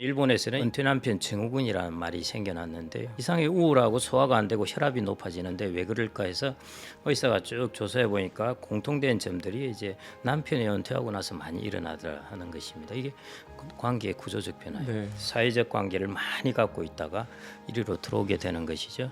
일본에서는 은퇴 남편 증후군이라는 말이 생겨났는데요. 이상하게 우울하고 소화가 안 되고 혈압이 높아지는데 왜 그럴까 해서 의사가 쭉 조사해 보니까 공통된 점들이 이제 남편이 은퇴하고 나서 많이 일어나더라 하는 것입니다. 이게 관계의 구조적 변화예요. 네. 사회적 관계를 많이 갖고 있다가 이리로 들어오게 되는 것이죠.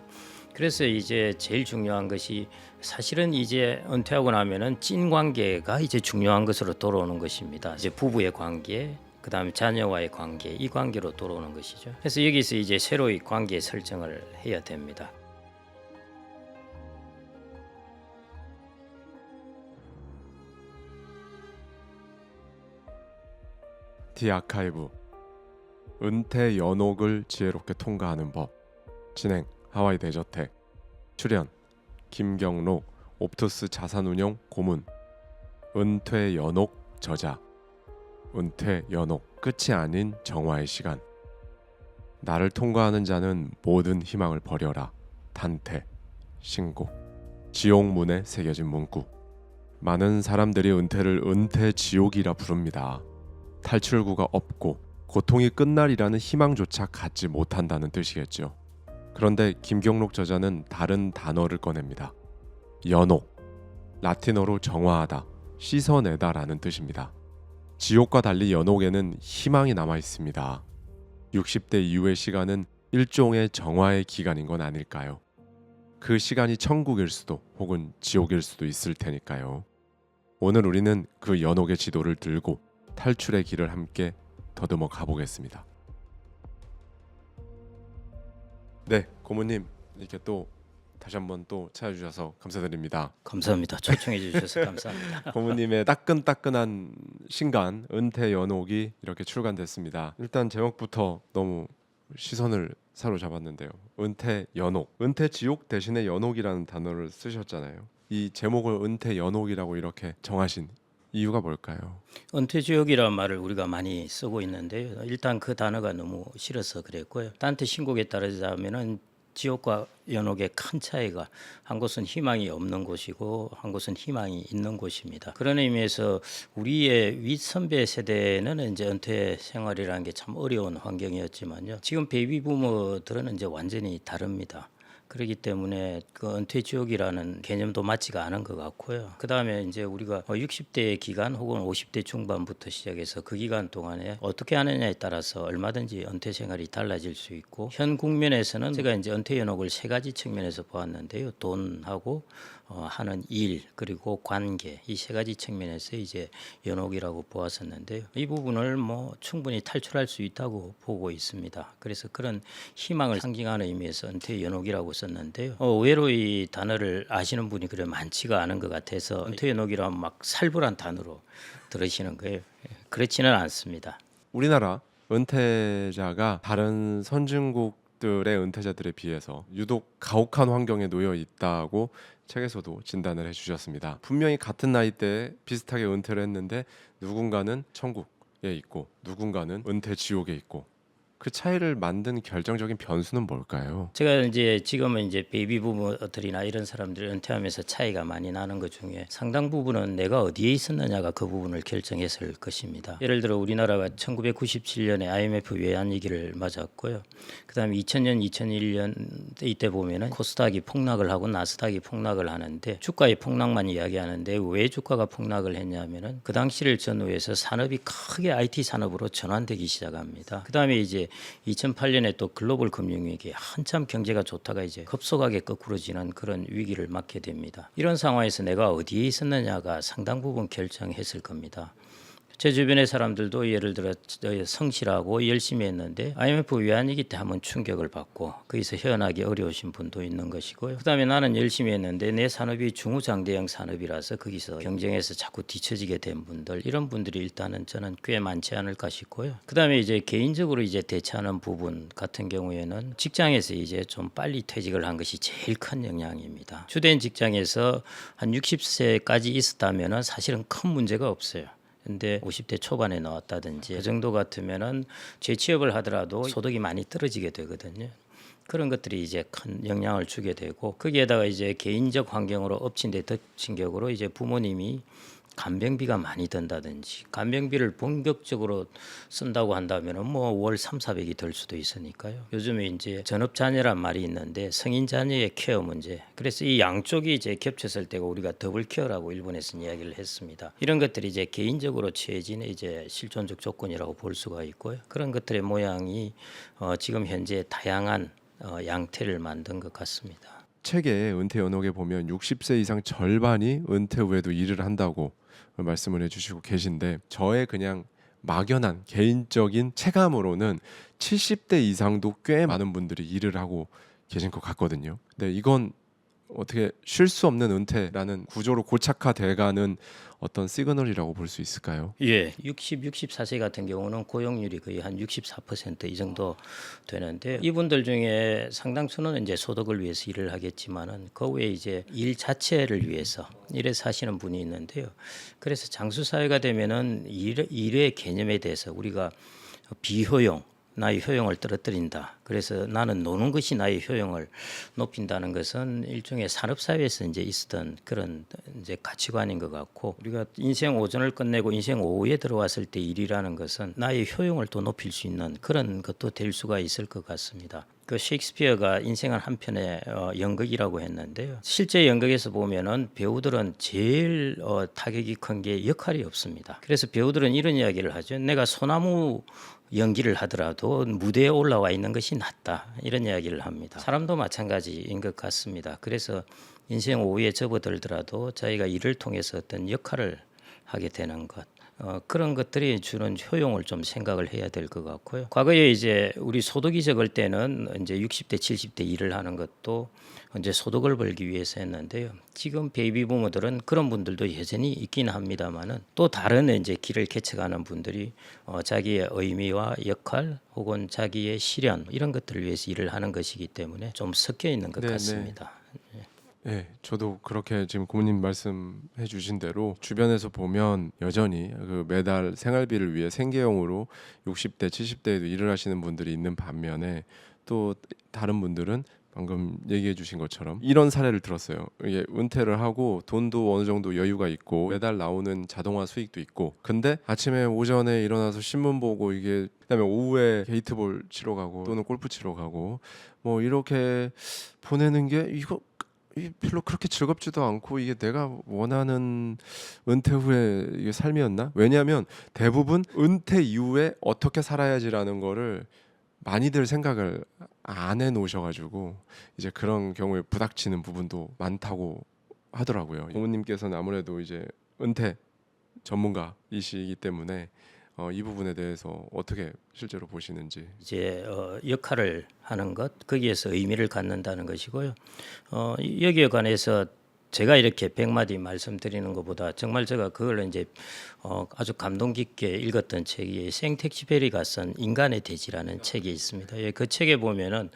그래서 이제 제일 중요한 것이 사실은 이제 은퇴하고 나면은 찐 관계가 이제 중요한 것으로 돌아오는 것입니다. 이제 부부의 관계, 그다음에 자녀와의 관계, 이 관계로 돌아오는 것이죠. 그래서 여기서 이제 새로이 관계 설정을 해야 됩니다. 디아카이브 은퇴 연옥을 지혜롭게 통과하는 법. 진행 하와이 대저택. 출연 김경록 옵투스 자산운용 고문. 은퇴 연옥 저자. 은퇴 연옥 끝이 아닌 정화의 시간. 나를 통과하는 자는 모든 희망을 버려라. 단테 신곡. 지옥문에 새겨진 문구. 많은 사람들이 은퇴를 은퇴 지옥이라 부릅니다. 탈출구가 없고 고통이 끝날이라는 희망조차 갖지 못한다는 뜻이겠죠. 그런데 김경록 저자는 다른 단어를 꺼냅니다. 연옥, 라틴어로 정화하다, 씻어내다 라는 뜻입니다. 지옥과 달리 연옥에는 희망이 남아 있습니다. 60대 이후의 시간은 일종의 정화의 기간인 건 아닐까요? 그 시간이 천국일 수도 혹은 지옥일 수도 있을 테니까요. 오늘 우리는 그 연옥의 지도를 들고 탈출의 길을 함께 더듬어 가보겠습니다. 네, 고모님 이렇게 또 다시 한번 또 찾아주셔서 감사드립니다. 감사합니다. 초청해 주셔서 감사합니다. 고모님의 따끈따끈한 신간 은퇴 연옥이 이렇게 출간됐습니다. 일단 제목부터 너무 시선을 사로잡았는데요. 은퇴 연옥, 은퇴 지옥 대신에 연옥이라는 단어를 쓰셨잖아요. 이 제목을 은퇴 연옥이라고 이렇게 정하신 이유가 뭘까요? 은퇴 지옥이라는 말을 우리가 많이 쓰고 있는데요. 일단 그 단어가 너무 싫어서 그랬고요. 단테 신곡에 따르자면은 지옥과 연옥의 큰 차이가 한 곳은 희망이 없는 곳이고 한 곳은 희망이 있는 곳입니다. 그런 의미에서 우리의 윗선배 세대는 이제 은퇴 생활이라는 게 참 어려운 환경이었지만요. 지금 베이비 부모들은 이제 완전히 다릅니다. 그렇기 때문에 그 은퇴 지옥이라는 개념도 맞지가 않은 것 같고요. 그 다음에 이제 우리가 60대 기간 혹은 50대 중반부터 시작해서 그 기간 동안에 어떻게 하느냐에 따라서 얼마든지 은퇴 생활이 달라질 수 있고, 현 국면에서는 제가 이제 은퇴 연옥을 세 가지 측면에서 보았는데요. 돈하고 하는 일, 그리고 관계, 이 세 가지 측면에서 이제 연옥이라고 보았었는데요. 이 부분을 뭐 충분히 탈출할 수 있다고 보고 있습니다. 그래서 그런 희망을 상징하는 의미에서 은퇴 연옥이라고 썼는데요. 의외로 이 단어를 아시는 분이 그래 많지가 않은 것 같아서 은퇴 연옥이라면 막 살벌한 단어로 들으시는 거예요. 그렇지는 않습니다. 우리나라 은퇴자가 다른 선진국들의 은퇴자들에 비해서 유독 가혹한 환경에 놓여 있다고 책에서도 진단을 해주셨습니다. 분명히 같은 나이대에 비슷하게 은퇴를 했는데 누군가는 천국에 있고 누군가는 은퇴 지옥에 있고, 그 차이를 만든 결정적인 변수는 뭘까요? 제가 이제 지금은 이제 베이비 부모들이나 이런 사람들이 은퇴하면서 차이가 많이 나는 것 중에 상당 부분은 내가 어디에 있었느냐가 그 부분을 결정했을 것입니다. 예를 들어 우리나라가 1997년에 IMF 외환위기를 맞았고요. 그다음에 2000년, 2001년 이때 보면은 코스닥이 폭락을 하고 나스닥이 폭락을 하는데 주가의 폭락만 이야기하는데 왜 주가가 폭락을 했냐면은 그 당시를 전후해서 산업이 크게 IT 산업으로 전환되기 시작합니다. 그다음에 이제 2008년에 또 글로벌 금융위기, 한참 경제가 좋다가 이제 급속하게 거꾸로지는 그런 위기를 맞게 됩니다. 이런 상황에서 내가 어디에 있었느냐가 상당 부분 결정했을 겁니다. 제 주변의 사람들도 예를 들어 성실하고 열심히 했는데 IMF 외환위기 때 한번 충격을 받고 거기서 헤어나기 어려우신 분도 있는 것이고요. 그다음에 나는 열심히 했는데 내 산업이 중후장대형 산업이라서 거기서 경쟁에서 자꾸 뒤처지게 된 분들, 이런 분들이 일단은 저는 꽤 많지 않을까 싶고요. 그다음에 이제 개인적으로 이제 대처하는 부분 같은 경우에는 직장에서 이제 좀 빨리 퇴직을 한 것이 제일 큰 영향입니다. 주된 직장에서 한 60세까지 있었다면은 사실은 큰 문제가 없어요. 근데 50대 초반에 나왔다든지 그 정도 같으면은 재취업을 하더라도 소득이 많이 떨어지게 되거든요. 그런 것들이 이제 큰 영향을 주게 되고, 거기에다가 이제 개인적 환경으로 엎친 데 덮친 격으로 이제 부모님이 간병비가 많이 든다든지 간병비를 본격적으로 쓴다고 한다면은 뭐 월 3, 400이 들 수도 있으니까요. 요즘에 이제 전업자녀란 말이 있는데 성인 자녀의 케어 문제. 그래서 이 양쪽이 이제 겹쳤을 때가 우리가 더블 케어라고 일본에서는 이야기를 했습니다. 이런 것들이 이제 개인적으로 취해지는 이제 실존적 조건이라고 볼 수가 있고요. 그런 것들의 모양이 지금 현재 다양한 양태를 만든 것 같습니다. 책에 은퇴 연옥에 보면 60세 이상 절반이 은퇴 후에도 일을 한다고 말씀을 해주시고 계신데 저의 그냥 막연한 개인적인 체감으로는 70대 이상도 꽤 많은 분들이 일을 하고 계신 것 같거든요. 근데 이건 어떻게 쉴 수 없는 은퇴라는 구조로 고착화돼가는 어떤 시그널이라고 볼 수 있을까요? 예, 64세 같은 경우는 고용률이 거의 한 64%이 정도 되는데 이분들 중에 상당수는 이제 소득을 위해서 일을 하겠지만은 그 외에 이제 일 자체를 위해서 일해서 하시는 분이 있는데요. 그래서 장수 사회가 되면은 일의 개념에 대해서 우리가 비효용 나의 효용을 떨어뜨린다. 그래서 나는 노는 것이 나의 효용을 높인다는 것은 일종의 산업 사회에서 이제 있었던 그런 이제 가치관인 것 같고 우리가 인생 오전을 끝내고 인생 오후에 들어왔을 때 일이라는 것은 나의 효용을 또 높일 수 있는 그런 것도 될 수가 있을 것 같습니다. 그 셰익스피어가 인생은 한 편의 연극이라고 했는데요. 실제 연극에서 보면은 배우들은 제일 타격이 큰 게 역할이 없습니다. 그래서 배우들은 이런 이야기를 하죠. 내가 소나무 연기를 하더라도 무대에 올라와 있는 것이 낫다 이런 이야기를 합니다. 사람도 마찬가지인 것 같습니다. 그래서 인생 오후에 접어들더라도 자기가 일을 통해서 어떤 역할을 하게 되는 것 그런 것들이 주는 효용을 좀 생각을 해야 될 것 같고요. 과거에 이제 우리 소득이 적을 때는 이제 60대, 70대 일을 하는 것도 이제 소득을 벌기 위해서 했는데요. 지금 베이비 부모들은 그런 분들도 여전히 있긴 합니다만은 또 다른 이제 길을 개척하는 분들이 자기의 의미와 역할 혹은 자기의 실현 이런 것들을 위해서 일을 하는 것이기 때문에 좀 섞여 있는 것 네, 같습니다. 네, 저도 그렇게 지금 고모님 말씀해 주신 대로 주변에서 보면 여전히 그 매달 생활비를 위해 생계형으로 60대, 70대에도 일을 하시는 분들이 있는 반면에 또 다른 분들은 방금 얘기해 주신 것처럼 이런 사례를 들었어요. 이게 은퇴를 하고 돈도 어느 정도 여유가 있고 매달 나오는 자동화 수익도 있고 근데 아침에 오전에 일어나서 신문 보고 이게 그다음에 오후에 게이트볼 치러 가고 또는 골프 치러 가고 뭐 이렇게 보내는 게 이게 별로 그렇게 즐겁지도 않고 이게 내가 원하는 은퇴 후에 이게 삶이었나? 왜냐하면 대부분 은퇴 이후에 어떻게 살아야지라는 거를 많이들 생각을 안 해놓으셔가지고 이제 그런 경우에 부닥치는 부분도 많다고 하더라고요. 부모님께서는 아무래도 이제 은퇴 전문가이시기 때문에 이 부분에 대해서 어떻게 실제로 보시는지. 이제 역할을 하는 것 거기에서 의미를 갖는다는 것이고요. 여기에 관해서 제가 이렇게 100마디 말씀드리는 것보다 정말 제가 그걸 이제 아주 감동 깊게 읽었던 책이 생텍쥐페리가 쓴 인간의 대지라는 책이 있습니다. 예, 그 책에 보면은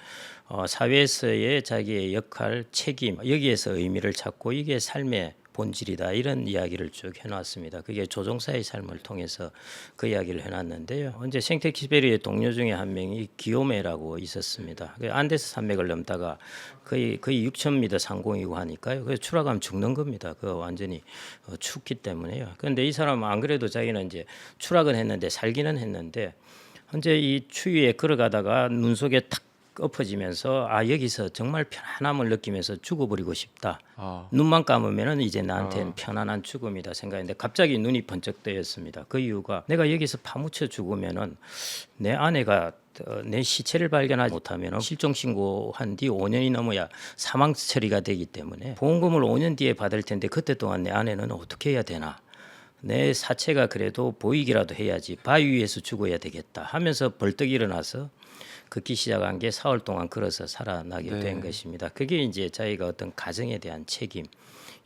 사회에서의 자기의 역할, 책임 여기에서 의미를 찾고 이게 삶의 본질이다 이런 이야기를 쭉 해놨습니다. 그게 조종사의 삶을 통해서 그 이야기를 해놨는데요. 언제 생텍쥐페리의 동료 중에 한 명이 기요메라고 있었습니다. 그 안데스 산맥을 넘다가 거의 6,000m 상공이고 하니까요. 그 추락하면 죽는 겁니다. 그 완전히 춥기 때문에요. 그런데 이 사람은 안 그래도 자기는 이제 추락은 했는데 살기는 했는데 현재 이 추위에 걸어가다가 눈 속에 탁 엎어지면서 여기서 정말 편안함을 느끼면서 죽어버리고 싶다. 눈만 감으면은 이제 나한테는 편안한 죽음이다 생각했는데 갑자기 눈이 번쩍 뜨였습니다. 그 이유가 내가 여기서 파묻혀 죽으면은 내 아내가 내 시체를 발견하지 못하면 실종 신고한 뒤 5년이 넘어야 사망 처리가 되기 때문에 보험금을 5년 뒤에 받을 텐데 그때 동안 내 아내는 어떻게 해야 되나? 내 사체가 그래도 보이기라도 해야지 바위 위에서 죽어야 되겠다 하면서 벌떡 일어나서 걷기 시작한 게 4월 동안 걸어서 살아나게 된 것입니다. 그게 이제 자기가 어떤 가정에 대한 책임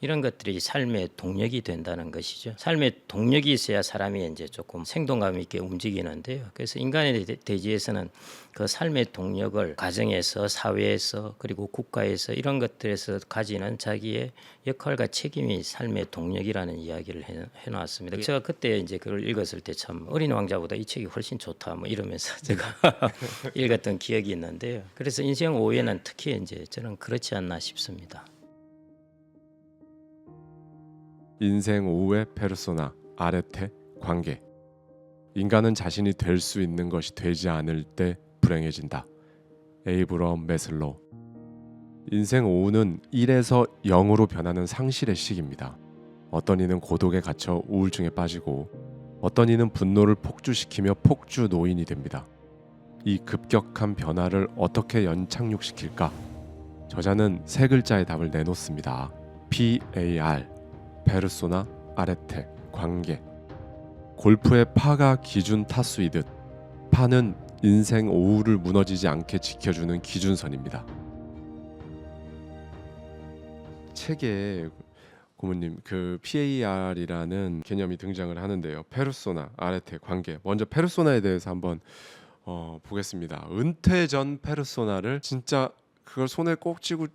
이런 것들이 삶의 동력이 된다는 것이죠. 삶의 동력이 있어야 사람이 이제 조금 생동감 있게 움직이는데요. 그래서 인간의 대지에서는 그 삶의 동력을 가정에서 사회에서 그리고 국가에서 이런 것들에서 가지는 자기의 역할과 책임이 삶의 동력이라는 이야기를 해놨습니다. 제가 그때 이제 그걸 읽었을 때 참 어린 왕자보다 이 책이 훨씬 좋다 뭐 이러면서 제가 읽었던 기억이 있는데요. 그래서 인생 오후에는 특히 이제 저는 그렇지 않나 싶습니다. 인생 오후의 페르소나, 아레테, 관계. 인간은 자신이 될 수 있는 것이 되지 않을 때 불행해진다. 에이브럼 메슬로우. 인생 오후는 1에서 0으로 변하는 상실의 시기입니다. 어떤 이는 고독에 갇혀 우울증에 빠지고 어떤 이는 분노를 폭주시키며 폭주 노인이 됩니다. 이 급격한 변화를 어떻게 연착륙시킬까? 저자는 세 글자의 답을 내놓습니다. PAR, 페르소나, 아레테, 관계. 골프의 파가 기준 타수이듯 파는 인생 오후를 무너지지 않게 지켜주는 기준선입니다. 책에 고모님 그 PAR이라는 개념이 등장을 하는데요. 페르소나, 아레테, 관계. 먼저 페르소나에 대해서 한번 보겠습니다. 은퇴 전 페르소나를 진짜 그걸 손에 꼭 쥐고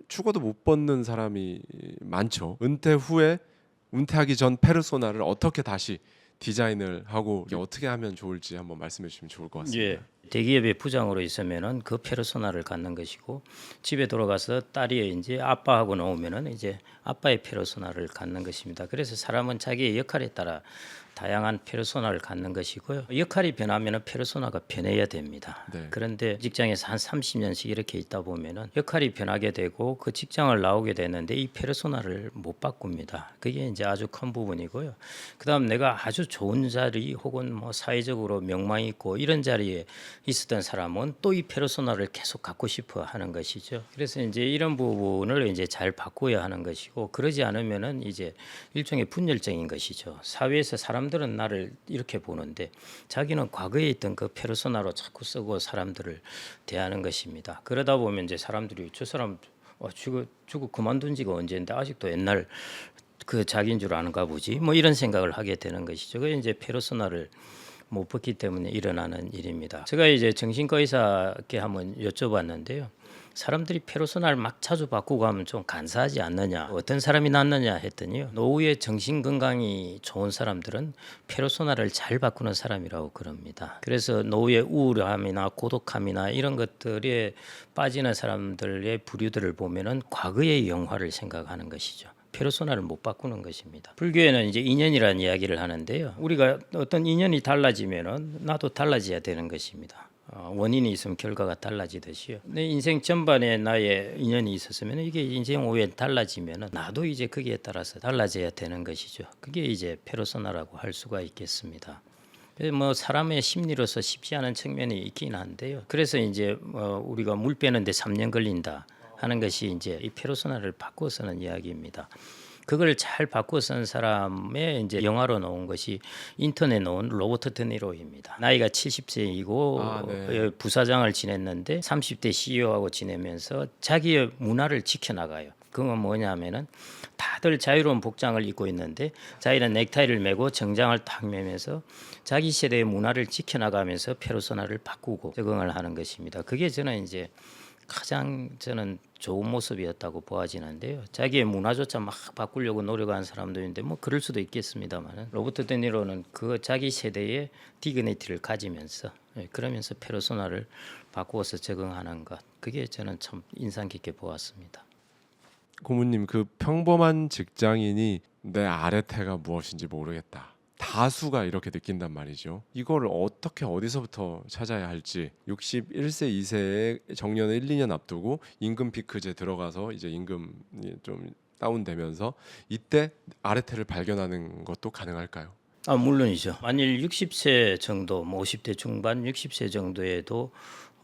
죽어도 못 벗는 사람이 많죠. 은퇴하기 전 페르소나를 어떻게 다시 디자인을 하고 어떻게 하면 좋을지 한번 말씀해 주시면 좋을 것 같습니다. 예. 대기업의 부장으로 있으면은 그 페르소나를 갖는 것이고 집에 돌아가서 딸이 이제 아빠하고 나오면은 이제 아빠의 페르소나를 갖는 것입니다. 그래서 사람은 자기의 역할에 따라 다양한 페르소나를 갖는 것이고요. 역할이 변하면은 페르소나가 변해야 됩니다. 네. 그런데 직장에서 한 30년씩 이렇게 있다 보면은 역할이 변하게 되고 그 직장을 나오게 되는데 이 페르소나를 못 바꿉니다. 그게 이제 아주 큰 부분이고요. 그다음 내가 아주 좋은 자리 혹은 뭐 사회적으로 명망이 있고 이런 자리에 있었던 사람은 또 이 페르소나를 계속 갖고 싶어 하는 것이죠. 그래서 이제 이런 부분을 이제 잘 바꿔야 하는 것이고 그러지 않으면은 이제 일종의 분열증인 것이죠. 사회에서 사람들은 나를 이렇게 보는데 자기는 과거에 있던 그 페르소나로 자꾸 쓰고 사람들을 대하는 것입니다. 그러다 보면 이제 사람들이 저 사람 저거 그만둔 지가 언제인데 아직도 옛날 그 자기인 줄 아는가 보지 뭐 이런 생각을 하게 되는 것이죠. 그 이제 페르소나를 못 벗기 때문에 일어나는 일입니다. 제가 이제 정신과 의사께 한번 여쭤봤는데요. 사람들이 페르소나를 막 자주 바꾸고 하면 좀 간사하지 않느냐, 어떤 사람이 낫느냐 했더니요. 노후에 정신 건강이 좋은 사람들은 페르소나를 잘 바꾸는 사람이라고 그럽니다. 그래서 노후의 우울함이나 고독함이나 이런 것들에 빠지는 사람들의 부류들을 보면은 과거의 영화를 생각하는 것이죠. 페르소나를 못 바꾸는 것입니다. 불교에는 이제 인연이라는 이야기를 하는데요. 우리가 어떤 인연이 달라지면은 나도 달라져야 되는 것입니다. 원인이 있으면 결과가 달라지듯이요. 내 인생 전반에 나의 인연이 있었으면 이게 인생 오후에 달라지면은 나도 이제 거기에 따라서 달라져야 되는 것이죠. 그게 이제 페르소나라고 할 수가 있겠습니다. 뭐 사람의 심리로서 쉽지 않은 측면이 있긴 한데요. 그래서 이제 우리가 물 빼는데 3년 걸린다 하는 것이 이제 이 페르소나를 바꿔 쓰는 이야기입니다. 그걸 잘 바꿔 쓴 사람의 이제 영화로 나온 것이 인터넷에 나온 로버트 드니로입니다. 나이가 70세이고 부사장을 지냈는데 30대 CEO하고 지내면서 자기의 문화를 지켜나가요. 그건 뭐냐면은 다들 자유로운 복장을 입고 있는데 자기는 넥타이를 메고 정장을 탁 매면서 자기 세대의 문화를 지켜나가면서 페르소나를 바꾸고 적응을 하는 것입니다. 그게 저는 이제 가장 저는 좋은 모습이었다고 보아지는데요. 자기의 문화조차 막 바꾸려고 노력하는 사람도 있는데 뭐 그럴 수도 있겠습니다만 로버트 데니로는 그 자기 세대의 디그니티를 가지면서 그러면서 페르소나를 바꾸어서 적응하는 것 그게 저는 참 인상 깊게 보았습니다. 고모님 그 평범한 직장인이 내 아레테가 무엇인지 모르겠다. 다수가 이렇게 느낀단 말이죠. 이걸 어떻게 어디서부터 찾아야 할지 61세 2세의 정년을 1, 2년 앞두고 임금 피크제 들어가서 이제 임금이 좀 다운되면서 이때 아레테를 발견하는 것도 가능할까요? 물론이죠. 만일 60세 정도, 뭐 50대 중반, 60세 정도에도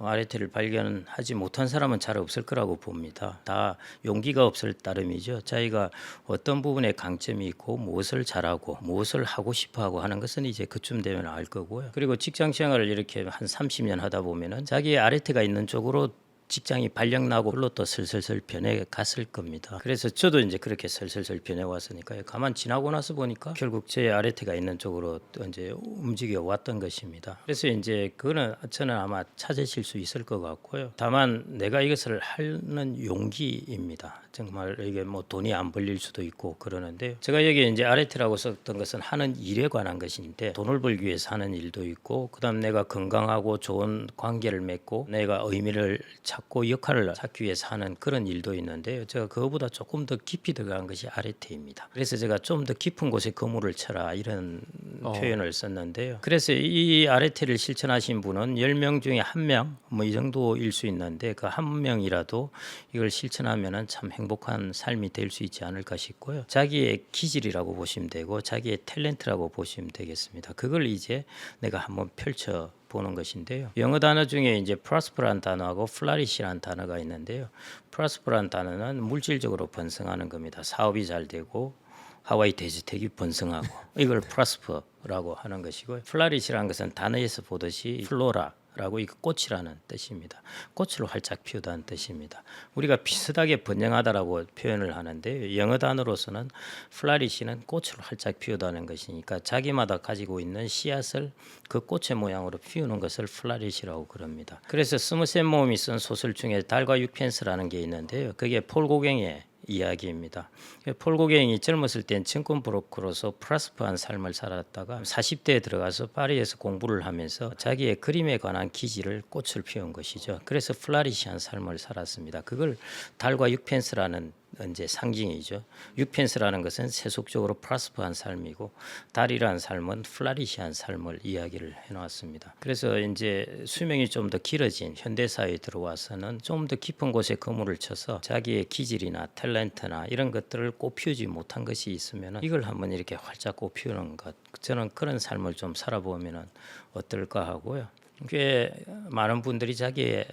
아레테를 발견하지 못한 사람은 잘 없을 거라고 봅니다. 다 용기가 없을 따름이죠. 자기가 어떤 부분에 강점이 있고 무엇을 잘하고 무엇을 하고 싶어하고 하는 것은 이제 그쯤 되면 알 거고요. 그리고 직장 생활을 이렇게 한 30년 하다 보면은 자기의 아레테가 있는 쪽으로 직장이 발령나고 그걸로 또 슬슬슬 변해 갔을 겁니다. 그래서 저도 이제 그렇게 슬슬슬 변해 왔으니까요. 가만 지나고 나서 보니까 결국 제 아레테가 있는 쪽으로 이제 움직여 왔던 것입니다. 그래서 이제 그거는 저는 아마 찾으실 수 있을 것 같고요. 다만 내가 이것을 하는 용기입니다. 정말 이게 뭐 돈이 안 벌릴 수도 있고 그러는데 제가 여기 이제 아레테라고 썼던 것은 하는 일에 관한 것인데 돈을 벌기 위해서 하는 일도 있고 그다음 내가 건강하고 좋은 관계를 맺고 내가 의미를 찾고 찾고 역할을 찾기 위해서 하는 그런 일도 있는데요. 제가 그거보다 조금 더 깊이 들어간 것이 아레테입니다. 그래서 제가 좀 더 깊은 곳에 그물을 쳐라 이런 표현을 썼는데요. 그래서 이 아레테를 실천하신 분은 10명 중에 1명 뭐 이 정도일 수 있는데 그 한 명이라도 이걸 실천하면은 참 행복한 삶이 될 수 있지 않을까 싶고요. 자기의 기질이라고 보시면 되고 자기의 탤런트라고 보시면 되겠습니다. 그걸 이제 내가 한번 펼쳐 보는 것인데요. 영어 단어 중에 이제 prosper란 단어하고 flourish란 단어가 있는데요. prosper란 단어는 물질적으로 번성하는 겁니다. 사업이 잘 되고 하와이 대주택이 번성하고 이걸 prosper라고 하는 것이고요. flourish라는 것은 단어에서 보듯이 플로라라고 이 꽃이라는 뜻입니다. 꽃을 활짝 피우다는 뜻입니다. 우리가 비슷하게 번영하다라고 표현을 하는데 영어 단어로서는 flourish는 꽃을 활짝 피우다는 것이니까 자기마다 가지고 있는 씨앗을 그 꽃의 모양으로 피우는 것을 flourish라고 그럽니다. 그래서 스무셋 모음이 쓴 소설 중에 달과 육펜스라는 게 있는데요. 그게 폴 고갱의 이야기입니다. 폴 고갱이 젊었을 땐 증권 브로커로서 프라스퍼한 삶을 살았다가 40대에 들어가서 파리에서 공부를 하면서 자기의 그림에 관한 기질을 꽃을 피운 것이죠. 그래서 플라리시한 삶을 살았습니다. 그걸 달과 육펜스라는 이제 상징이죠. 육펜스라는 것은 세속적으로 프라스퍼한 삶이고 달이라는 삶은 플라리시한 삶을 이야기를 해놓았습니다. 그래서 이제 수명이 좀 더 길어진 현대 사회에 들어와서는 좀 더 깊은 곳에 그물을 쳐서 자기의 기질이나 탤런트나 이런 것들을 꽃피우지 못한 것이 있으면 이걸 한번 이렇게 활짝 꽃피우는 것, 저는 그런 삶을 좀 살아보면 어떨까 하고요. 꽤 많은 분들이 자기의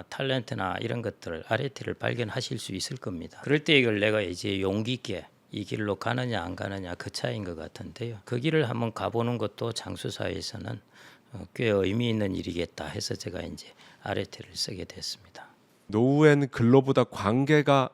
탤런트나 이런 것들을 아레테를 발견하실 수 있을 겁니다. 그럴 때 이걸 내가 이제 용기 있게 이 길로 가느냐 안 가느냐 그 차이인 것 같은데요. 그 길을 한번 가보는 것도 장수사에서는 꽤 의미 있는 일이겠다 해서 제가 이제 아레테를 쓰게 됐습니다. 노후엔 근로보다 관계가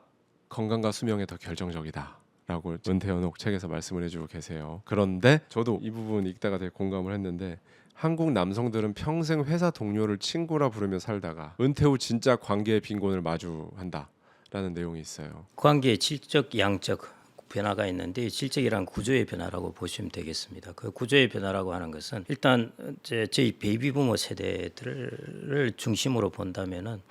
건강과 수명에 더 결정적이다라고 은퇴연옥 책에서 말씀을 해주고 계세요. 그런데 저도 이 부분 읽다가 되게 공감을 했는데 한국 남성들은 평생 회사 동료를 친구라 부르며 살다가 은퇴 후 진짜 관계의 빈곤을 마주한다라는 내용이 있어요. 관계의 질적, 양적 변화가 있는데 질적이란 구조의 변화라고 보시면 되겠습니다. 그 구조의 변화라고 하는 것은 일단 저희 베이비부머 세대들을 중심으로 본다면은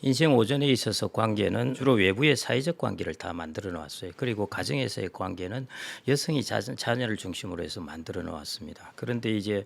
인생 오전에 있어서 관계는 주로 외부의 사회적 관계를 다 만들어 놓았어요. 그리고 가정에서의 관계는 여성이 자녀를 중심으로 해서 만들어 놓았습니다. 그런데 이제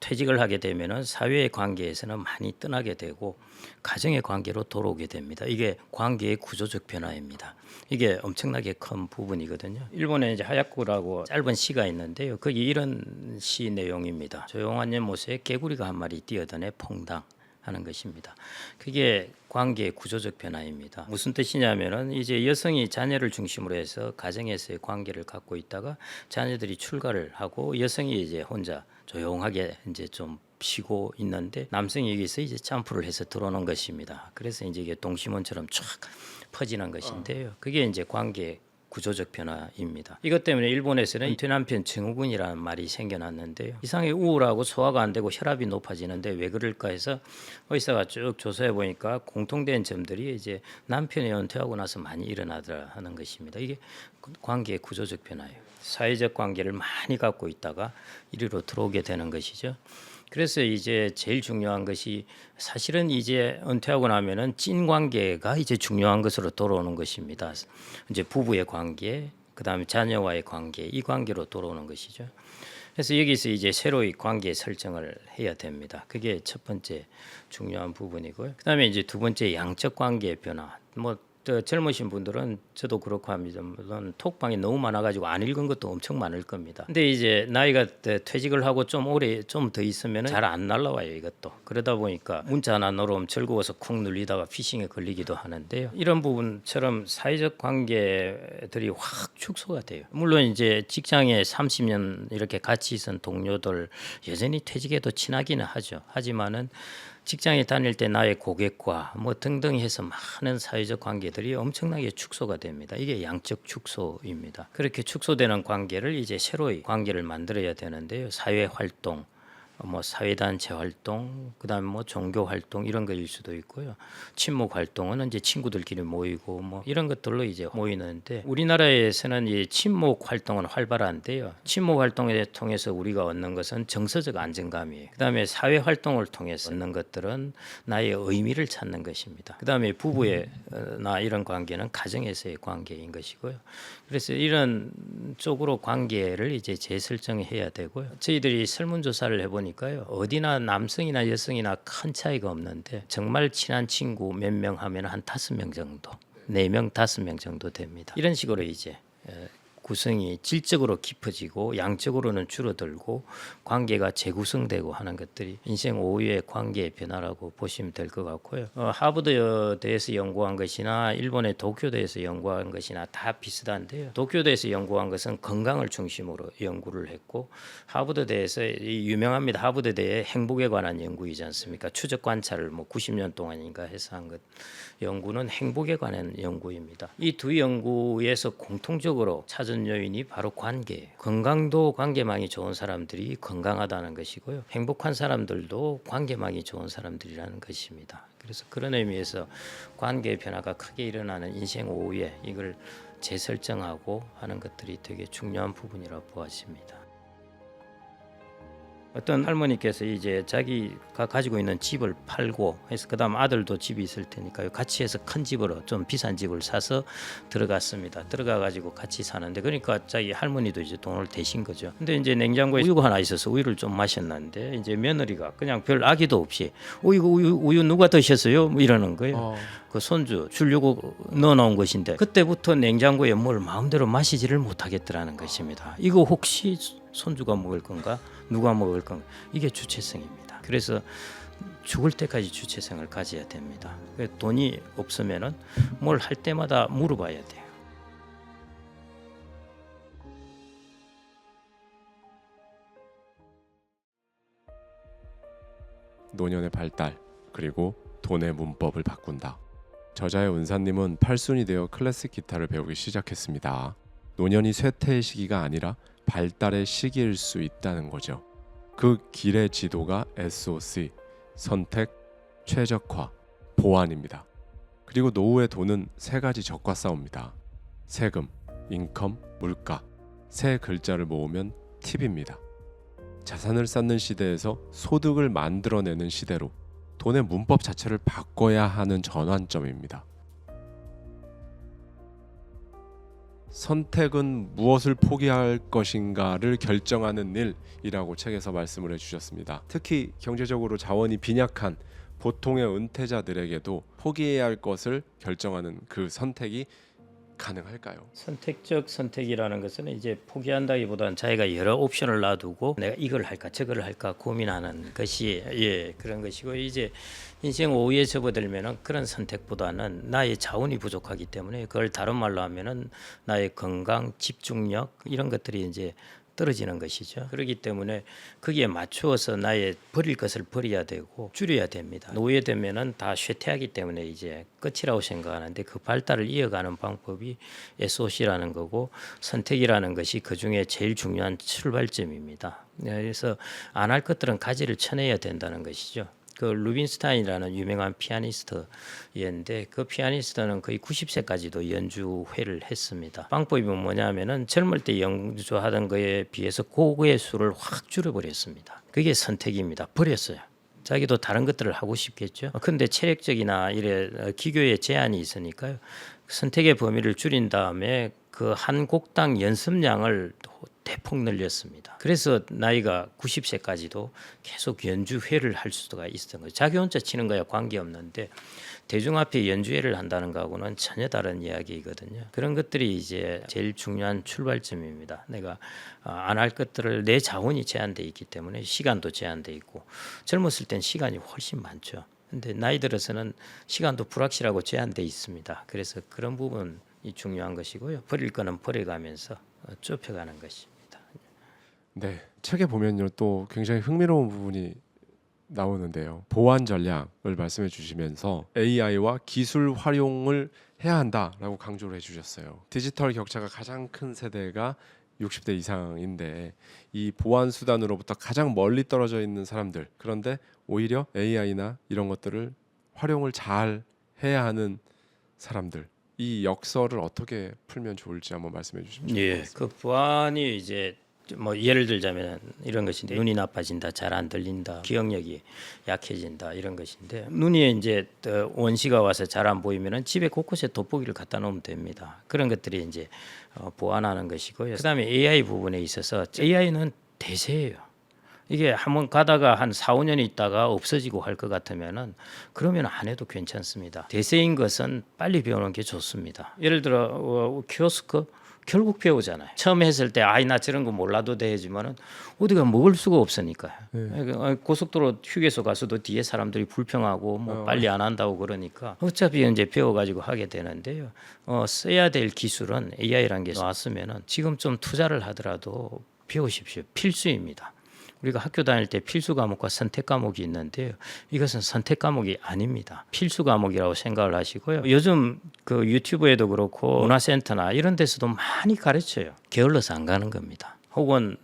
퇴직을 하게 되면은 사회의 관계에서는 많이 떠나게 되고 가정의 관계로 돌아오게 됩니다. 이게 관계의 구조적 변화입니다. 이게 엄청나게 큰 부분이거든요. 일본에 이제 하야쿠라고 짧은 시가 있는데요. 거기 이런 시 내용입니다. 조용한 연못에 개구리가 한 마리 뛰어드네 퐁당. 하는 것입니다. 그게 관계의 구조적 변화입니다. 무슨 뜻이냐면은 이제 여성이 자녀를 중심으로 해서 가정에서의 관계를 갖고 있다가 자녀들이 출가를 하고 여성이 이제 혼자 조용하게 이제 좀 쉬고 있는데 남성이 여기서 이제 점프를 해서 들어오는 것입니다. 그래서 이제 이게 동심원처럼 쫙 퍼지는 것인데요. 그게 이제 관계 구조적 변화입니다. 이것 때문에 일본에서는 은퇴 남편 증후군이라는 말이 생겨났는데요. 이상하게 우울하고 소화가 안 되고 혈압이 높아지는데 왜 그럴까 해서 의사가 쭉 조사해 보니까 공통된 점들이 이제 남편이 은퇴하고 나서 많이 일어나더라 하는 것입니다. 이게 관계의 구조적 변화예요. 사회적 관계를 많이 갖고 있다가 이리로 들어오게 되는 것이죠. 그래서 이제 제일 중요한 것이 사실은 이제 은퇴하고 나면은 찐 관계가 이제 중요한 것으로 돌아오는 것입니다. 이제 부부의 관계, 그다음에 자녀와의 관계, 이 관계로 돌아오는 것이죠. 그래서 여기서 이제 새로이 관계 설정을 해야 됩니다. 그게 첫 번째 중요한 부분이고요. 그다음에 이제 두 번째 양적 관계의 변화. 젊으신 분들은 저도 그렇고 합니다. 물론 톡방이 너무 많아가지고 안 읽은 것도 엄청 많을 겁니다. 근데 이제 나이가 퇴직을 하고 좀 오래 좀 더 있으면 잘 안 날라와요 이것도. 그러다 보니까 문자 하나 넣으면 즐거워서 쿵 눌리다가 피싱에 걸리기도 하는데요. 이런 부분처럼 사회적 관계들이 확 축소가 돼요. 물론 이제 직장에 30년 이렇게 같이 있은 동료들 여전히 퇴직해도 친하기는 하죠. 하지만은 직장에 다닐 때 나의 고객과 뭐 등등 해서 많은 사회적 관계들이 엄청나게 축소가 됩니다. 이게 양적 축소입니다. 그렇게 축소되는 관계를 이제 새로이 관계를 만들어야 되는데요. 사회 활동, 뭐 사회단체 활동, 그다음에 뭐 종교 활동 이런 거일 수도 있고요. 친목 활동은 이제 친구들끼리 모이고 뭐 이런 것들로 이제 모이는데 우리나라에서는 이 친목 활동은 활발한데요. 친목 활동에 통해서 우리가 얻는 것은 정서적 안정감이에요. 그다음에 사회 활동을 통해서 얻는 것들은 나의 의미를 찾는 것입니다. 그다음에 부부의 나 이런 관계는 가정에서의 관계인 것이고요. 그래서 이런 쪽으로 관계를 이제 재설정해야 되고요. 저희들이 설문조사를 해보니까요, 어디나 남성이나 여성이나 큰 차이가 없는데 정말 친한 친구 몇 명 하면 한 5명 정도, 4명, 5명 정도 됩니다. 이런 식으로 이제 구성이 질적으로 깊어지고 양적으로는 줄어들고 관계가 재구성되고 하는 것들이 인생 5위의 관계의 변화라고 보시면 될 것 같고요. 하버드대에서 연구한 것이나 일본의 도쿄대에서 연구한 것이나 다 비슷한데요. 도쿄대에서 연구한 것은 건강을 중심으로 연구를 했고 하버드대에서 유명합니다. 하버드대의 행복에 관한 연구이지 않습니까? 추적 관찰을 뭐 90년 동안인가 해서 한 것. 연구는 행복에 관한 연구입니다. 이 두 연구에서 공통적으로 찾은 요인이 바로 관계예요. 건강도 관계망이 좋은 사람들이 건강하다는 것이고요. 행복한 사람들도 관계망이 좋은 사람들이라는 것입니다. 그래서 그런 의미에서 관계의 변화가 크게 일어나는 인생 5위에 이걸 재설정하고 하는 것들이 되게 중요한 부분이라고 보았습니다. 어떤 할머니께서 이제 자기가 가지고 있는 집을 팔고 해서 그다음 아들도 집이 있을 테니까요. 같이 해서 큰 집으로 좀 비싼 집을 사서 들어갔습니다. 들어가 가지고 같이 사는데 그러니까 자기 할머니도 이제 돈을 대신 거죠. 근데 이제 냉장고에 우유가 하나 있어서 우유를 좀 마셨는데 이제 며느리가 그냥 별 아기도 없이 우유 누가 드셨어요? 뭐 이러는 거예요. 그 손주 주려고 넣어놓은 것인데 그때부터 냉장고에 뭘 마음대로 마시지를 못하겠더라는 것입니다. 이거 혹시 손주가 먹을 건가? 누가 먹을 건가? 이게 주체성입니다. 그래서 죽을 때까지 주체성을 가져야 됩니다. 돈이 없으면은 뭘 할 때마다 물어봐야 돼요. 노년의 발달 그리고 돈의 문법을 바꾼다. 저자의 은사님은 8순이 되어 클래식 기타를 배우기 시작했습니다. 노년이 쇠퇴의 시기가 아니라 발달의 시기일 수 있다는 거죠. 그 길의 지도가 SOC, 선택, 최적화, 보완입니다. 그리고 노후의 돈은 3가지 적과 싸웁니다. 세금, 인컴, 물가. 3글자를 모으면 팁입니다. 자산을 쌓는 시대에서 소득을 만들어내는 시대로 돈의 문법 자체를 바꿔야 하는 전환점입니다. 선택은 무엇을 포기할 것인가를 결정하는 일이라고 책에서 말씀을 해주셨습니다. 특히 경제적으로 자원이 빈약한 보통의 은퇴자들에게도 포기해야 할 것을 결정하는 그 선택이 가능할까요? 선택적 선택이라는 것은 이제 포기한다기보다는 자기가 여러 옵션을 놔두고 내가 이걸 할까 저걸 할까 고민하는 것이 그런 것이고 이제 인생 5위에 접어들면은 그런 선택보다는 나의 자원이 부족하기 때문에 그걸 다른 말로 하면은 나의 건강, 집중력 이런 것들이 이제 떨어지는 것이죠. 그렇기 때문에 거기에 맞추어서 나의 버릴 것을 버려야 되고 줄여야 됩니다. 노예 되면은 다 쇠퇴하기 때문에 이제 끝이라고 생각하는데 그 발달을 이어가는 방법이 SOC라는 거고 선택이라는 것이 그 중에 제일 중요한 출발점입니다. 그래서 안 할 것들은 가지를 쳐내야 된다는 것이죠. 그 루빈스타인이라는 유명한 피아니스트였는데 그 피아니스트는 거의 90세까지도 연주회를 했습니다. 방법이 뭐냐면은 젊을 때 연주하던 거에 비해서 고거의 수를 확 줄여버렸습니다. 그게 선택입니다. 버렸어요. 자기도 다른 것들을 하고 싶겠죠. 근데 체력적이나 이래 기교에 제한이 있으니까요. 선택의 범위를 줄인 다음에 그 한 곡당 연습량을 대폭 늘렸습니다. 그래서 나이가 90세까지도 계속 연주회를 할 수가 있었던 거죠. 자기 혼자 치는 거야 관계없는데 대중 앞에 연주회를 한다는 거하고는 전혀 다른 이야기거든요. 그런 것들이 이제 제일 중요한 출발점입니다. 내가 안 할 것들을 내 자원이 제한돼 있기 때문에 시간도 제한돼 있고 젊었을 땐 시간이 훨씬 많죠. 근데 나이 들어서는 시간도 불확실하고 제한돼 있습니다. 그래서 그런 부분이 중요한 것이고요. 버릴 거는 버려가면서 좁혀가는 것입니다. 네, 책에 보면요 또 굉장히 흥미로운 부분이 나오는데요. 보완 전략을 말씀해 주시면서 AI와 기술 활용을 해야 한다라고 강조를 해주셨어요. 디지털 격차가 가장 큰 세대가 60대 이상인데 이 보안 수단으로부터 가장 멀리 떨어져 있는 사람들, 그런데 오히려 AI나 이런 것들을 활용을 잘 해야 하는 사람들, 이 역설을 어떻게 풀면 좋을지 한번 말씀해 주시면 좋을 것 예, 같습니다. 그 보안이 이제 뭐 예를 들자면 이런 것인데 눈이 나빠진다, 잘 안 들린다, 기억력이 약해진다 이런 것인데 눈이 이제 원시가 와서 잘 안 보이면은 집에 곳곳에 돋보기를 갖다 놓으면 됩니다. 그런 것들이 이제 보완하는 것이고요. 그다음에 AI 부분에 있어서 AI는 대세예요. 이게 한번 가다가 한 4, 5년 있다가 없어지고 할 것 같으면은 그러면 안 해도 괜찮습니다. 대세인 것은 빨리 배우는 게 좋습니다. 예를 들어 키오스크 결국 배우잖아요. 처음 했을 때 아이 나 저런 거 몰라도 되지만은 어디가 먹을 수가 없으니까요. 고속도로 휴게소 가서도 뒤에 사람들이 불평하고 뭐 빨리 안 한다고 그러니까 어차피 이제 배워가지고 하게 되는데요. 써야 될 기술은 AI라는 게 나왔으면은 지금 좀 투자를 하더라도 배우십시오. 필수입니다. 우리가 학교 다닐 때 필수 과목과 선택 과목이 있는데요. 이것은 선택 과목이 아닙니다. 필수 과목이라고 생각을 하시고요. 요즘 그 유튜브에도 그렇고 문화센터나 이런 데서도 많이 가르쳐요. 게을러서 안 가는 겁니다. 혹은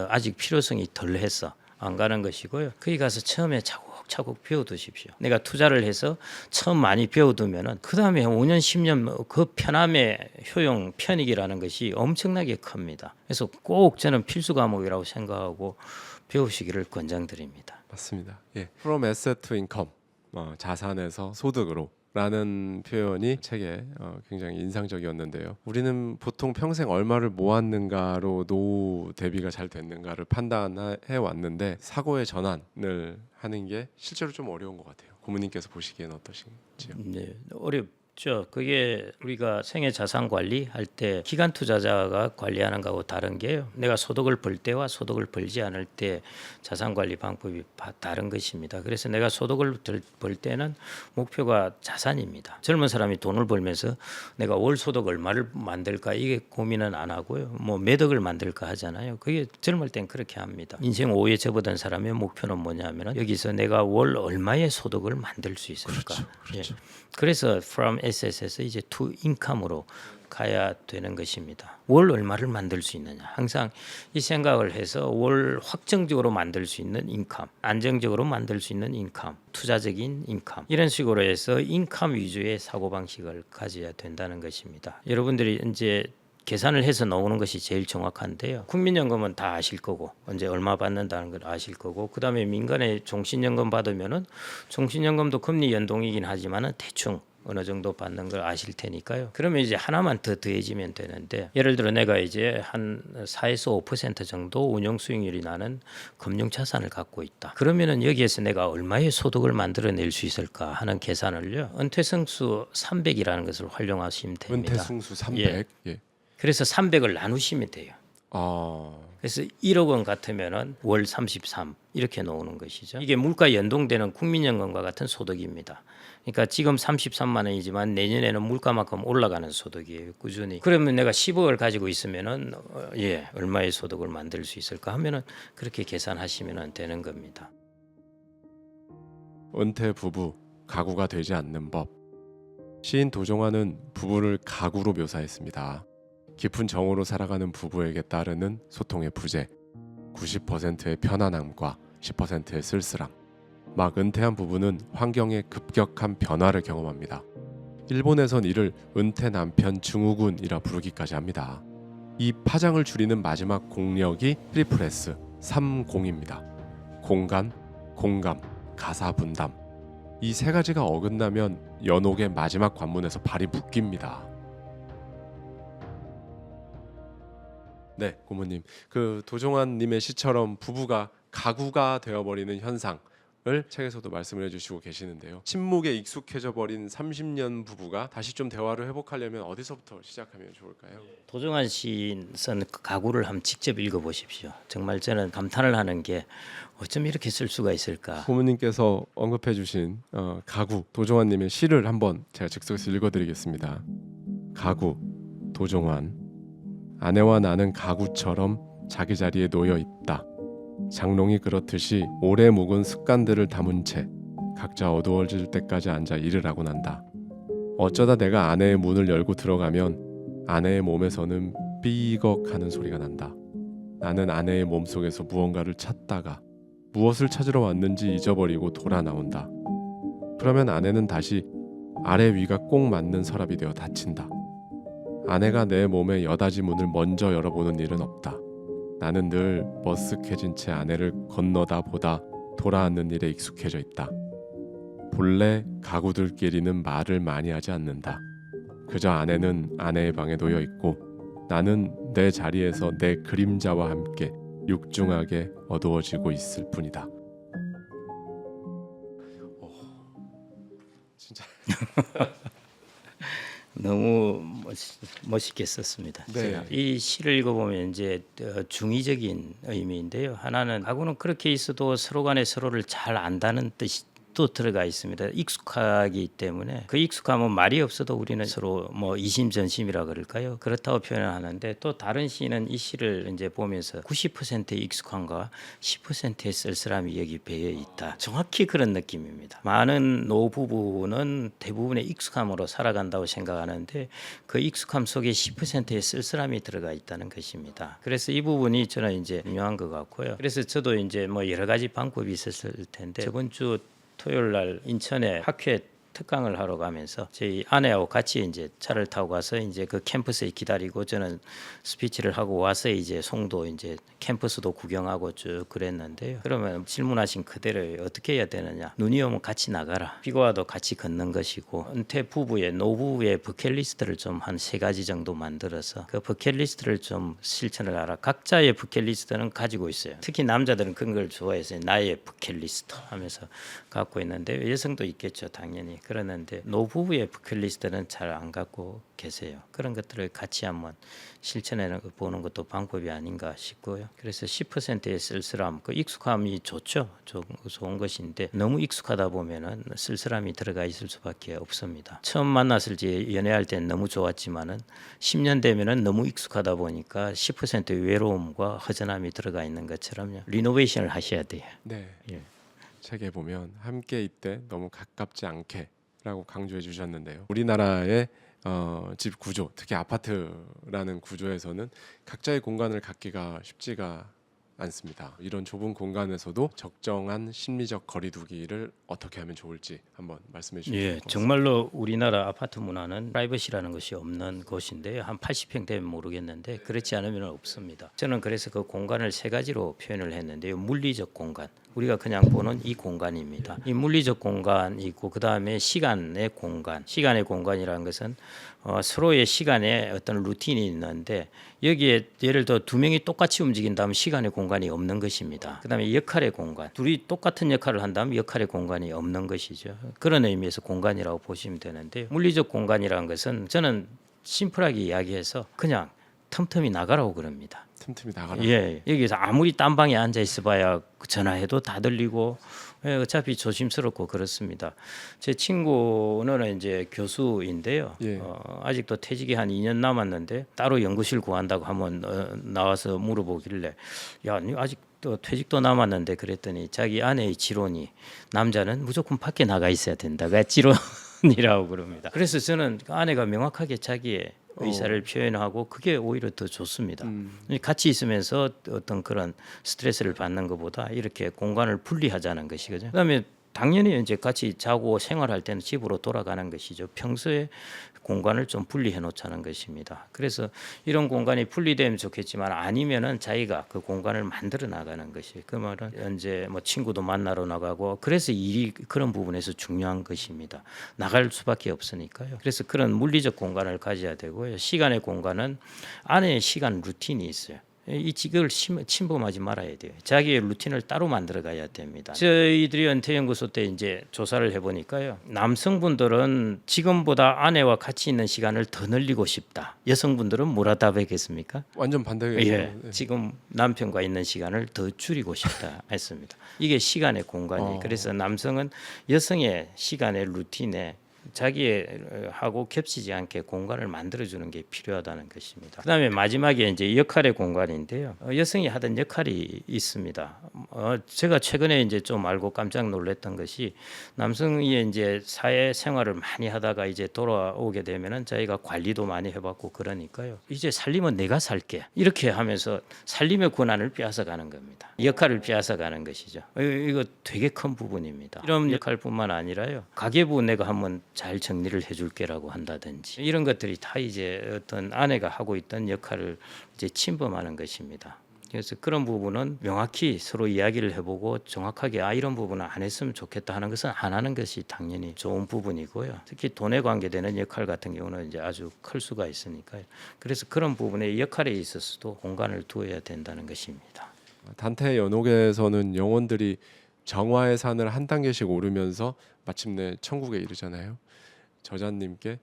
아직 필요성이 덜해서 안 가는 것이고요. 거기 가서 처음에 차곡차곡 배워두십시오. 내가 투자를 해서 처음 많이 배워두면은 그 다음에 5년, 10년 그 편함의 효용, 편익이라는 것이 엄청나게 큽니다. 그래서 꼭 저는 필수 과목이라고 생각하고 배우시기를 권장드립니다. 맞습니다. 예. From asset to income, 자산에서 소득으로 라는 표현이 책에 굉장히 인상적이었는데요. 우리는 보통 평생 얼마를 모았는가로 노후 대비가 잘 됐는가를 판단해 왔는데 사고의 전환을 하는 게 실제로 좀 어려운 것 같아요. 고모님께서 보시기에는 어떠신지요? 네, 어렵죠. 그게 우리가 생애 자산 관리할 때 기관 투자자가 관리하는 거하고 다른 게요. 내가 소득을 벌 때와 소득을 벌지 않을 때 자산 관리 방법이 다른 것입니다. 그래서 내가 소득을 벌 때는 목표가 자산입니다. 젊은 사람이 돈을 벌면서 내가 월 소득 얼마를 만들까 이게 고민은 안 하고요. 뭐 몇 억을 만들까 하잖아요. 그게 젊을 땐 그렇게 합니다. 인생 5에 접어든 사람의 목표는 뭐냐면은 여기서 내가 월 얼마의 소득을 만들 수 있을까. 그렇죠. 예. 그래서 from asset에서 이제 to income으로 가야 되는 것입니다. 월 얼마를 만들 수 있느냐. 항상 이 생각을 해서 월 확정적으로 만들 수 있는 인컴, 안정적으로 만들 수 있는 인컴, 투자적인 인컴 이런 식으로 해서 인컴 위주의 사고방식을 가져야 된다는 것입니다. 여러분들이 이제 계산을 해서 나오는 것이 제일 정확한데요. 국민연금은 다 아실 거고 언제 얼마 받는다는 걸 아실 거고 그다음에 민간의 종신연금 받으면은 종신연금도 금리 연동이긴 하지만은 대충 어느 정도 받는 걸 아실 테니까요. 그러면 이제 하나만 더 더해지면 되는데 예를 들어 내가 이제 한 4에서 5% 정도 운용 수익률이 나는 금융 자산을 갖고 있다. 그러면은 여기에서 내가 얼마의 소득을 만들어낼 수 있을까 하는 계산을요. 은퇴승수 300이라는 것을 활용하시면 됩니다. 은퇴승수 300. 예. 그래서 300을 나누시면 돼요. 그래서 1억 원 같으면은 월 33 이렇게 나오는 것이죠. 이게 물가 연동되는 국민연금과 같은 소득입니다. 그러니까 지금 33만 원이지만 내년에는 물가만큼 올라가는 소득이에요. 꾸준히. 그러면 내가 10억을 가지고 있으면은 얼마의 소득을 만들 수 있을까 하면은 그렇게 계산하시면 되는 겁니다. 은퇴 부부 가구가 되지 않는 법. 시인 도종환은 부부를 가구로 묘사했습니다. 깊은 정으로 살아가는 부부에게 따르는 소통의 부재, 90%의 편안함과 10%의 쓸쓸함. 막 은퇴한 부부는 환경의 급격한 변화를 경험합니다. 일본에선 이를 은퇴 남편 증후군이라 부르기까지 합니다. 이 파장을 줄이는 마지막 공력이 트리플 S 30입니다. 공간, 공감, 가사 분담. 이 세 가지가 어긋나면 연옥의 마지막 관문에서 발이 묶입니다. 네, 고모님. 그 도종환님의 시처럼 부부가 가구가 되어버리는 현상을 책에서도 말씀을 해주시고 계시는데요. 침묵에 익숙해져 버린 30년 부부가 다시 좀 대화를 회복하려면 어디서부터 시작하면 좋을까요? 도종환 시인 쓴 가구를 한번 직접 읽어보십시오. 정말 저는 감탄을 하는 게 어쩜 이렇게 쓸 수가 있을까. 고모님께서 언급해주신 가구 도종환님의 시를 한번 제가 즉석에서 읽어드리겠습니다. 가구 도종환. 아내와 나는 가구처럼 자기 자리에 놓여 있다. 장롱이 그렇듯이 오래 묵은 습관들을 담은 채 각자 어두워질 때까지 앉아 일을 하고 난다. 어쩌다 내가 아내의 문을 열고 들어가면 아내의 몸에서는 삐걱하는 소리가 난다. 나는 아내의 몸속에서 무언가를 찾다가 무엇을 찾으러 왔는지 잊어버리고 돌아 나온다. 그러면 아내는 다시 아래 위가 꼭 맞는 서랍이 되어 닫힌다. 아내가 내 몸의 여닫이 문을 먼저 열어보는 일은 없다. 나는 늘 머쓱해진 채 아내를 건너다 보다 돌아앉는 일에 익숙해져 있다. 본래 가구들끼리는 말을 많이 하지 않는다. 그저 아내는 아내의 방에 놓여 있고 나는 내 자리에서 내 그림자와 함께 육중하게 어두워지고 있을 뿐이다. 진짜 너무 멋있게 썼습니다. 네. 제가 이 시를 읽어보면 이제 중의적인 의미인데요. 하나는 가구는 그렇게 있어도 서로 간에 서로를 잘 안다는 뜻이 또 들어가 있습니다. 익숙하기 때문에 그 익숙함은 말이 없어도 우리는 서로 뭐 이심전심이라 그럴까요? 그렇다고 표현하는데 또 다른 시는 이 시를 이제 보면서 90%의 익숙함과 10%의 쓸쓸함이 여기 배어 있다. 정확히 그런 느낌입니다. 많은 노부부는 대부분의 익숙함으로 살아간다고 생각하는데 그 익숙함 속에 10%의 쓸쓸함이 들어가 있다는 것입니다. 그래서 이 부분이 저는 이제 중요한 것 같고요. 그래서 저도 이제 뭐 여러 가지 방법이 있었을 텐데 저번 주 토요일 날 인천에 학회 특강을 하러 가면서 저희 아내하고 같이 이제 차를 타고 가서 이제 그 캠퍼스에 기다리고 저는 스피치를 하고 와서 이제 송도 이제 캠퍼스도 구경하고 쭉 그랬는데요. 그러면 질문하신 그대로 어떻게 해야 되느냐? 눈이 오면 같이 나가라. 비가 와도 같이 걷는 것이고 은퇴 부부의 노부부의 버킷리스트를 좀 한 3가지 정도 만들어서 그 버킷리스트를 좀 실천을 하라. 각자의 버킷리스트는 가지고 있어요. 특히 남자들은 그런 걸 좋아해서 나의 버킷리스트 하면서 갖고 있는데 여성도 있겠죠, 당연히. 그러는데 노부부의 버킷리스트는 잘 안 갖고 계세요. 그런 것들을 같이 한번 실천해 보는 것도 방법이 아닌가 싶고요. 그래서 10%의 쓸쓸함, 그 익숙함이 좋죠. 좋은 것인데 너무 익숙하다 보면은 쓸쓸함이 들어가 있을 수밖에 없습니다. 처음 만났을 때 연애할 때는 너무 좋았지만은 10년 되면은 너무 익숙하다 보니까 10%의 외로움과 허전함이 들어가 있는 것처럼요. 리노베이션을 하셔야 돼요. 네. 예. 책에 보면 함께 있되 너무 가깝지 않게라고 강조해 주셨는데요. 우리나라의 집 구조, 특히 아파트라는 구조에서는 각자의 공간을 갖기가 쉽지가 않습니다. 이런 좁은 공간에서도 적정한 심리적 거리두기를 어떻게 하면 좋을지 한번 말씀해 주시면 예, 고맙습니다. 정말로 우리나라 아파트 문화는 프라이버시라는 것이 없는 곳인데요. 한 80평 되면 모르겠는데 그렇지 않으면 없습니다. 저는 그래서 그 공간을 3가지로 표현을 했는데요. 물리적 공간, 우리가 그냥 보는 이 공간입니다. 이 물리적 공간이 있고 그 다음에 시간의 공간. 시간의 공간이라는 것은 서로의 시간에 어떤 루틴이 있는데 여기에 예를 들어 2명이 똑같이 움직인다면 시간의 공간이 없는 것입니다. 그 다음에 역할의 공간. 둘이 똑같은 역할을 한다면 역할의 공간이 없는 것이죠. 그런 의미에서 공간이라고 보시면 되는데 물리적 공간이라는 것은 저는 심플하게 이야기해서 그냥 틈틈이 나가라고 그럽니다. 틈틈이 나가라. 예, 여기서 아무리 딴 방에 앉아 있어봐야 전화해도 다 들리고 예, 어차피 조심스럽고 그렇습니다. 제 친구는 이제 교수인데요. 예. 아직도 퇴직이 한 2년 남았는데 따로 연구실 구한다고 한번 나와서 물어보길래 야, 니 아직 또 퇴직도 남았는데 그랬더니 자기 아내의 지론이 남자는 무조건 밖에 나가 있어야 된다가 지론이라고 그럽니다. 그래서 저는 아내가 명확하게 자기의 의사를 표현하고 그게 오히려 더 좋습니다. 같이 있으면서 어떤 그런 스트레스를 받는 것보다 이렇게 공간을 분리하자는 것이거든요. 그다음에 당연히 이제 같이 자고 생활할 때는 집으로 돌아가는 것이죠. 평소에 공간을 좀 분리해 놓자는 것입니다. 그래서 이런 공간이 분리되면 좋겠지만 아니면은 자기가 그 공간을 만들어 나가는 것이 그 말은 언제 뭐 친구도 만나러 나가고 그래서 일이 그런 부분에서 중요한 것입니다. 나갈 수밖에 없으니까요. 그래서 그런 물리적 공간을 가져야 되고요. 시간의 공간은 안에 시간 루틴이 있어요. 이 직을 침범하지 말아야 돼요. 자기의 루틴을 따로 만들어 가야 됩니다. 저희들이 은퇴연구소 때 이제 조사를 해보니까요. 남성분들은 지금보다 아내와 같이 있는 시간을 더 늘리고 싶다. 여성분들은 뭐라 답하겠습니까? 완전 반대예요. 예, 지금 남편과 있는 시간을 더 줄이고 싶다 했습니다. 이게 시간의 공간이에요. 그래서 남성은 여성의 시간의 루틴에 자기하고 겹치지 않게 공간을 만들어주는 게 필요하다는 것입니다. 그다음에 마지막에 이제 역할의 공간인데요. 여성이 하던 역할이 있습니다. 제가 최근에 이제 좀 알고 깜짝 놀랐던 것이 남성이 이제 사회 생활을 많이 하다가 이제 돌아오게 되면은 자기가 관리도 많이 해봤고 그러니까요. 이제 살림은 내가 살게 이렇게 하면서 살림의 권한을 빼앗아가는 겁니다. 역할을 빼앗아가는 것이죠. 이거 되게 큰 부분입니다. 이런 역할뿐만 아니라요. 가계부 내가 한번 잘 정리를 해줄게라고 한다든지 이런 것들이 다 이제 어떤 아내가 하고 있던 역할을 이제 침범하는 것입니다. 그래서 그런 부분은 명확히 서로 이야기를 해보고 정확하게 이런 부분은 안 했으면 좋겠다 하는 것은 안 하는 것이 당연히 좋은 부분이고요. 특히 돈에 관계되는 역할 같은 경우는 이제 아주 클 수가 있으니까요. 그래서 그런 부분의 역할에 있어서도 공간을 두어야 된다는 것입니다. 단테 연옥에서는 영혼들이 정화의 산을 한 단계씩 오르면서 마침내 천국에 이르잖아요. 저자님께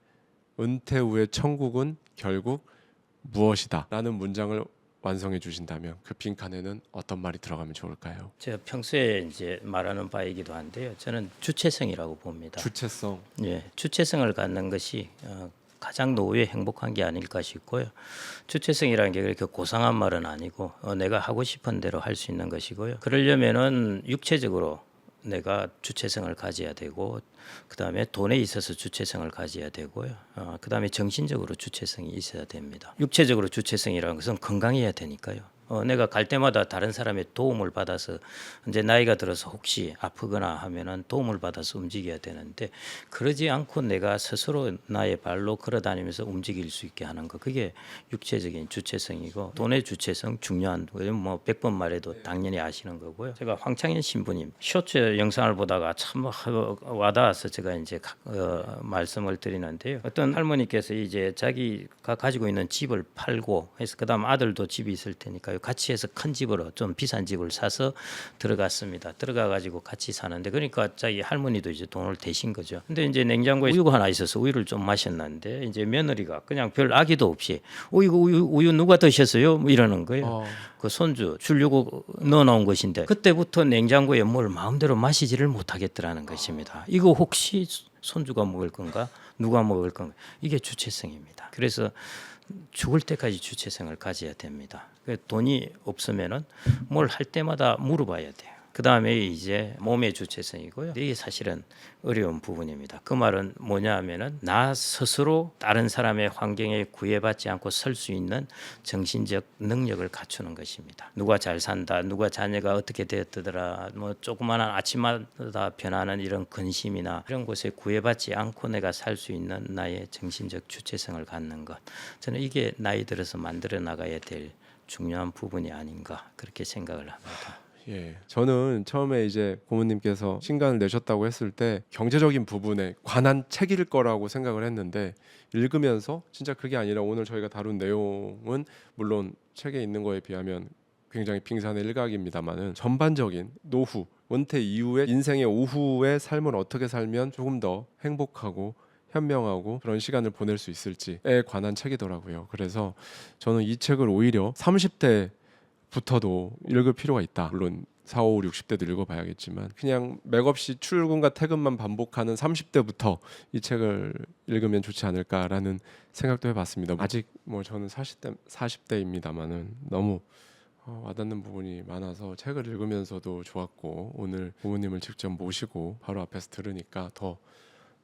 은퇴 후의 천국은 결국 무엇이다 라는 문장을 완성해 주신다면 그 빈칸에는 어떤 말이 들어가면 좋을까요? 제가 평소에 이제 말하는 바이기도 한데요. 저는 주체성이라고 봅니다. 주체성. 예, 주체성을 갖는 것이 가장 노후에 행복한 게 아닐까 싶고요. 주체성이라는 게 그렇게 고상한 말은 아니고 내가 하고 싶은 대로 할 수 있는 것이고요. 그러려면은 육체적으로 내가 주체성을 가져야 되고 그다음에 돈에 있어서 주체성을 가져야 되고요. 그다음에 정신적으로 주체성이 있어야 됩니다. 육체적으로 주체성이라는 것은 건강해야 되니까요. 내가 갈 때마다 다른 사람의 도움을 받아서 이제 나이가 들어서 혹시 아프거나 하면은 도움을 받아서 움직여야 되는데 그러지 않고 내가 스스로 나의 발로 걸어다니면서 움직일 수 있게 하는 거 그게 육체적인 주체성이고 돈의 주체성 중요한 거예요. 뭐 100번 말해도 당연히 아시는 거고요. 제가 황창현 신부님 쇼츠 영상을 보다가 참 와닿아서 제가 이제 말씀을 드리는데요. 어떤 할머니께서 이제 자기가 가지고 있는 집을 팔고 해서 그다음 아들도 집이 있을 테니까 같이 해서 큰 집으로 좀 비싼 집을 사서 들어갔습니다. 들어가 가지고 같이 사는데 그러니까 자기 할머니도 이제 돈을 대신 거죠. 근데 이제 냉장고에 우유가 하나 있어서 우유를 좀 마셨는데 이제 며느리가 그냥 별 아기도 없이 우유 누가 드셨어요? 뭐 이러는 거예요. 그 손주 주려고 넣어놓은 것인데 그때부터 냉장고에 뭘 마음대로 마시지를 못하겠더라는 것입니다. 이거 혹시 손주가 먹을 건가? 누가 먹을 건가? 이게 주체성입니다. 그래서 죽을 때까지 주체성을 가져야 됩니다. 돈이 없으면은 뭘 할 때마다 물어봐야 돼요. 그 다음에 이제 몸의 주체성이고요. 이게 사실은 어려운 부분입니다. 그 말은 뭐냐 하면은 나 스스로 다른 사람의 환경에 구애받지 않고 설 수 있는 정신적 능력을 갖추는 것입니다. 누가 잘 산다, 누가 자녀가 어떻게 되었더라, 뭐 조그마한 아침마다 변하는 이런 근심이나 이런 곳에 구애받지 않고 내가 살 수 있는 나의 정신적 주체성을 갖는 것. 저는 이게 나이 들어서 만들어 나가야 될 중요한 부분이 아닌가 그렇게 생각을 합니다. 예, 저는 처음에 이제 고모님께서 신간을 내셨다고 했을 때 경제적인 부분에 관한 책일 거라고 생각을 했는데 읽으면서 진짜 그게 아니라 오늘 저희가 다룬 내용은 물론 책에 있는 거에 비하면 굉장히 빙산의 일각입니다만은 전반적인 노후, 은퇴 이후의 인생의 오후의 삶을 어떻게 살면 조금 더 행복하고 현명하고 그런 시간을 보낼 수 있을지에 관한 책이더라고요. 그래서 저는 이 책을 오히려 30대 부터도 읽을 필요가 있다. 물론 4, 5, 60대도 읽어봐야겠지만 그냥 맥없이 출근과 퇴근만 반복하는 30대부터 이 책을 읽으면 좋지 않을까라는 생각도 해봤습니다. 아직 뭐 저는 40대입니다만은 너무 와닿는 부분이 많아서 책을 읽으면서도 좋았고 오늘 부모님을 직접 모시고 바로 앞에서 들으니까 더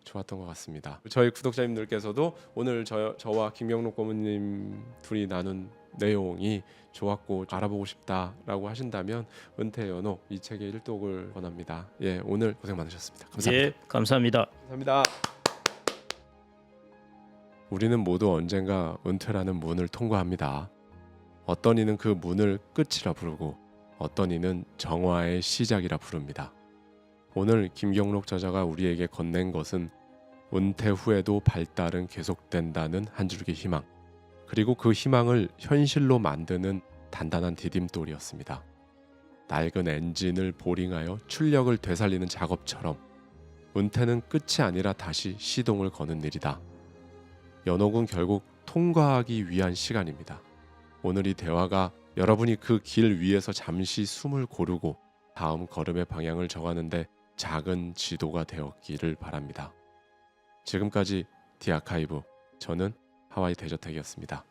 좋았던 것 같습니다. 저희 구독자님들께서도 오늘 저와 김경록 고모님 둘이 나눈 내용이 좋았고 알아보고 싶다라고 하신다면 은퇴 연옥 이 책의 일독을 권합니다. 예, 오늘 고생 많으셨습니다. 감사합니다. 예, 감사합니다. 감사합니다. 우리는 모두 언젠가 은퇴라는 문을 통과합니다. 어떤 이는 그 문을 끝이라 부르고 어떤 이는 정화의 시작이라 부릅니다. 오늘 김경록 저자가 우리에게 건넨 것은 은퇴 후에도 발달은 계속된다는 한 줄기 희망, 그리고 그 희망을 현실로 만드는 단단한 디딤돌이었습니다. 낡은 엔진을 보링하여 출력을 되살리는 작업처럼 은퇴는 끝이 아니라 다시 시동을 거는 일이다. 연옥은 결국 통과하기 위한 시간입니다. 오늘 이 대화가 여러분이 그 길 위에서 잠시 숨을 고르고 다음 걸음의 방향을 정하는데 작은 지도가 되었기를 바랍니다. 지금까지 디아카이브, 저는 하와이 대저택이었습니다.